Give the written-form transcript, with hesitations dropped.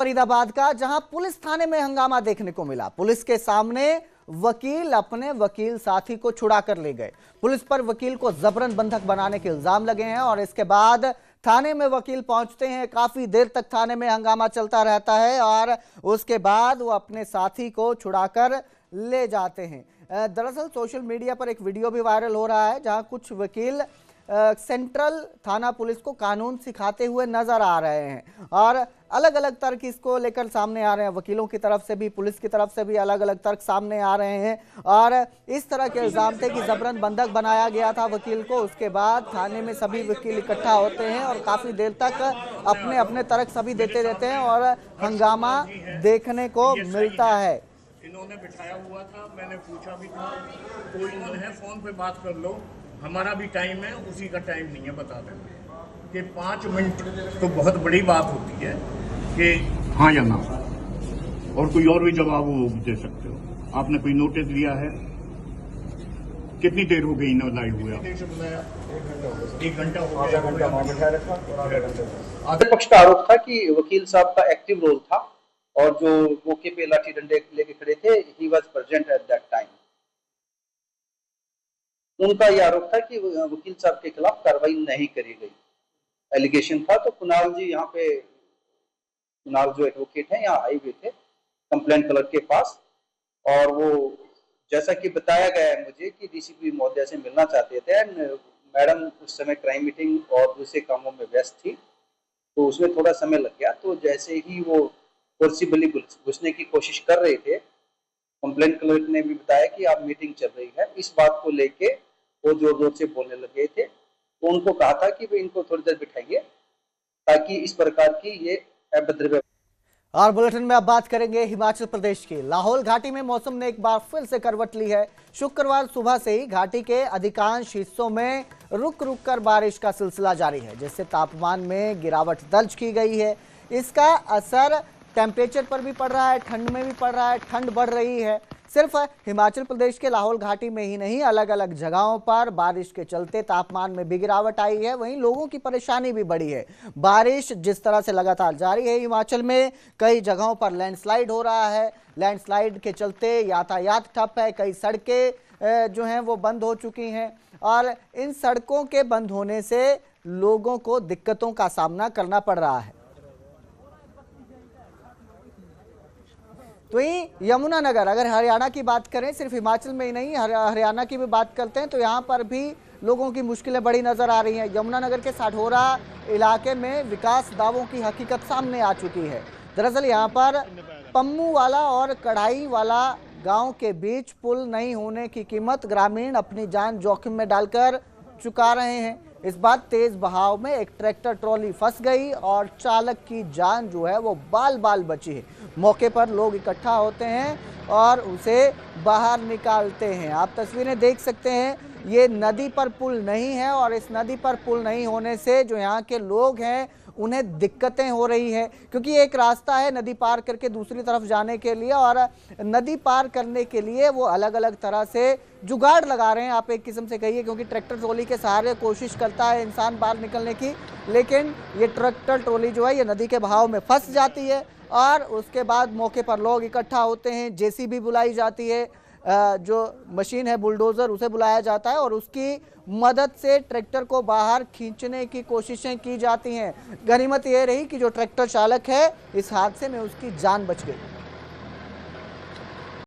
फरीदाबाद का, जहां पुलिस थाने में हंगामा देखने को मिला। पुलिस के सामने वकील अपने वकील साथी को छुड़ा कर ले गए। पुलिस पर वकील को जबरन बंधक बनाने के इल्जाम लगे हैं और इसके बाद थाने में वकील पहुंचते हैं। काफी देर तक थाने में हंगामा चलता रहता है और उसके बाद वो अपने साथी को छुड़ाकर ले जाते हैं। दरअसल सोशल मीडिया पर एक वीडियो भी वायरल हो रहा है जहां कुछ वकील सेंट्रल थाना पुलिस को कानून सिखाते हुए नजर आ रहे हैं और अलग अलग तर्क इसको लेकर सामने आ रहे हैं। वकीलों की तरफ से भी, पुलिस की तरफ से भी अलग अलग तर्क सामने आ रहे हैं और इस तरह के इल्जाम थे कि जबरन बंधक बनाया गया था वकील को। उसके बाद थाने में सभी वकील इकट्ठा होते हैं और काफी देर तक अपने अपने तर्क सभी देते रहते हैं और हंगामा देखने को मिलता है। इन्होंने बिठाया हुआ था, मैंने पूछा भी था, तो इन्होंने है फोन पे बात कर लो, हमारा भी टाइम है, उसी का टाइम नहीं है। बता देंगे कि 5 मिनट तो बहुत बड़ी बात होती है कि हाँ या ना, और कोई और भी जवाब वो दे सकते हो। आपने कोई नोटिस लिया है? कितनी देर हो गई ना लाए हुए? 1 घंटा हो गया। आधे पक्ष का आरोप था कि वकील साहब का एक्टिव रोल था और जो मौके पे लाठी डंडे लेके खड़े थे, he was present at that time. उनका यह आरोप था कि वकील साहब के खिलाफ कार्रवाई नहीं करी गई, एलिगेशन था। तो कुणाल जी यहाँ पे, कुणाल जो एडवोकेट हैं, यहाँ आए हुए थे कंप्लेंट क्लर्क के पास और वो जैसा कि बताया गया है मुझे कि डीसीपी महोदय से मिलना चाहते थे एंड मैडम उस समय क्राइम मीटिंग और दूसरे कामों में व्यस्त थी, तो उसमें थोड़ा समय लग गया। तो जैसे ही वो फोर्सिबली घुसने की कोशिश कर रहे थे, कंप्लेंट क्लर्क ने भी बताया कि आप मीटिंग चल रही है। इस बात को लेके वो जोर जोर से बोलने लगे थे। तो उनको कहा था कि वे इनको थोड़ी देर बिठाइए ताकि इस प्रकार की ये अभद्र। और बुलेटिन में अब बात करेंगे हिमाचल प्रदेश की। लाहौल घाटी में मौसम ने एक बार फिर से करवट ली है। शुक्रवार सुबह से ही घाटी के अधिकांश हिस्सों में रुक रुक कर बारिश का सिलसिला जारी है, जिससे तापमान में गिरावट दर्ज की गई है। इसका असर टेम्परेचर पर भी पड़ रहा है, ठंड में भी पड़ रहा है। ठंड बढ़ रही है। सिर्फ हिमाचल प्रदेश के लाहौल घाटी में ही नहीं, अलग अलग जगहों पर बारिश के चलते तापमान में भी गिरावट आई है। वहीं लोगों की परेशानी भी बढ़ी है। बारिश जिस तरह से लगातार जारी है, हिमाचल में कई जगहों पर लैंडस्लाइड हो रहा है। लैंडस्लाइड के चलते यातायात ठप है। कई सड़कें जो हैं वो बंद हो चुकी हैं और इन सड़कों के बंद होने से लोगों को दिक्कतों का सामना करना पड़ रहा है। तो ही यमुनानगर, अगर हरियाणा की बात करें, सिर्फ हिमाचल में ही नहीं हरियाणा की भी बात करते हैं, तो यहाँ पर भी लोगों की मुश्किलें बड़ी नजर आ रही हैं। यमुनानगर के साढौरा इलाके में विकास दावों की हकीकत सामने आ चुकी है। दरअसल यहाँ पर पम्मू वाला और कढ़ाई वाला गांव के बीच पुल नहीं होने की कीमत ग्रामीण अपनी जान जोखिम में डालकर चुका रहे हैं। इस बार तेज बहाव में एक ट्रैक्टर ट्रॉली फंस गई और चालक की जान जो है वो बाल बाल बची है। मौके पर लोग इकट्ठा होते हैं और उसे बाहर निकालते हैं। आप तस्वीरें देख सकते हैं, ये नदी पर पुल नहीं है और इस नदी पर पुल नहीं होने से जो यहाँ के लोग हैं उन्हें दिक्कतें हो रही है, क्योंकि एक रास्ता है नदी पार करके दूसरी तरफ जाने के लिए और नदी पार करने के लिए वो अलग अलग तरह से जुगाड़ लगा रहे हैं, आप एक किस्म से कहिए, क्योंकि ट्रैक्टर ट्रॉली के सहारे कोशिश करता है इंसान बाहर निकलने की, लेकिन ये ट्रैक्टर ट्रॉली जो है ये नदी के बहाव में फंस जाती है और उसके बाद मौके पर लोग इकट्ठा होते हैं। जेसीबी बुलाई जाती है, जो मशीन है बुलडोज़र, उसे बुलाया जाता है और उसकी मदद से ट्रैक्टर को बाहर खींचने की कोशिशें की जाती हैं। गनीमत ये रही कि जो ट्रैक्टर चालक है, इस हादसे में उसकी जान बच गई।